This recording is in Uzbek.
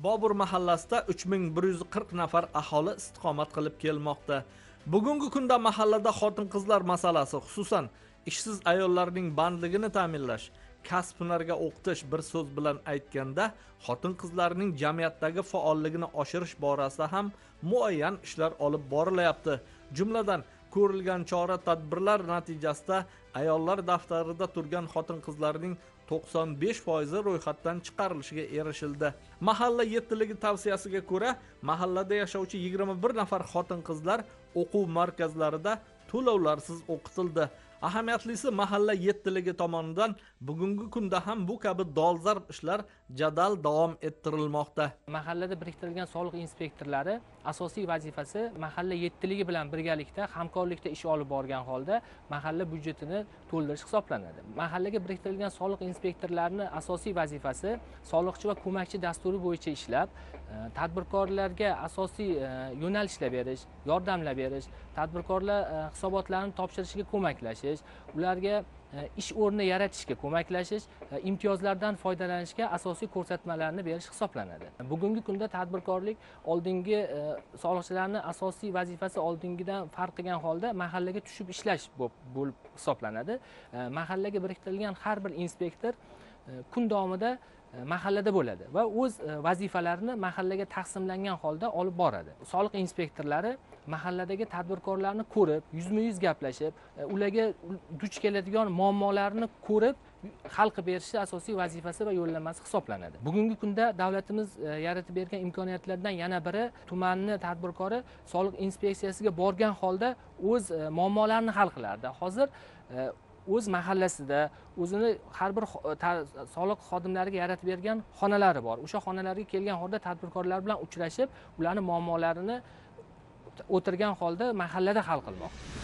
Bobur mahallasida 3140 nafar aholi istiqomat qilib kelmoqda. Bugungi kunda mahallada xotin-qizlar masalasi, xususan ishsiz ayollarning bandligini ta'minlash, kasb-hunarga o'qitish, bir so'z bilan aytganda, xotin-qizlarning jamiyatdagi faolligini oshirish borasida ham muayyan ishlar olib borilyapti. Jumladan, ko'rilgan chora-tadbirlar natijasida ayollar daftarida turgan xotin-qizlarning 95% ro'yxatdan chiqarilishiga erishildi. Mahalla yettiligi tavsiyasiga ko'ra, mahallada yashovchi 21 nafar xotin-qizlar o'quv markazlarida to'lovlarsiz o'qitildi. Ahamiyatli mahalla yettiligi tomonidan bugungi kunda ham bu kabi dolzarb ishlar jadal davom ettirilmoqda. Mahallada biriktirilgan soliq inspektorlari asosiy vazifasi mahalla yettiligi bilan birgalikda hamkorlikda ish olib borgan holda mahalla byudjetini to'ldirish hisoblanadi. Mahallaga biriktirilgan soliq inspektorlarining asosiy vazifasi soliqchi va ko'makchi dasturi bo'yicha ishlab, tadbirkorlarga asosiy yo'nalishlar berish, yordamlar berish, tadbirkorlar hisobotlarini topshirishiga ko'maklashish, ularga ish o'rni yaratishga ko'maklashish, imtiyozlardan foydalanishga asosiy ko'rsatmalarni berish hisoblanadi. Bugungi kunda tadbirkorlik oldingi soliqchilarning asosiy vazifasi oldingidan farq qilgan holda mahallaga tushib ishlash bo'lib hisoblanadi. Mahallaga biriktirilgan har bir inspektor kun davomida mahallada bo'ladi va o'z vazifalarini mahallaga taqsimlangan holda olib boradi. Soliq inspektorlari mahalladagi tadbirkorlarni ko'rib, yuzma-yuz gaplashib, ularga duch keladigan muammolarni ko'rib, hal qilib berishi asosiy vazifasi va yo'llanmasi hisoblanadi. Bugungi kunda davlatimiz yaratib bergan imkoniyatlardan yana biri tumanni tadbirkori soliq inspeksiyasiga borgan holda o'z muammolarini hal qilardi. Hozir o'z mahallasida o'zini har bir soliq xodimlariga yaratib bergan xonalari bor. O'sha xonalarga kelgan holda tadbirkorlar bilan uchrashib, ularning muammolarini o'tirgan holda mahallada hal qilmoqda.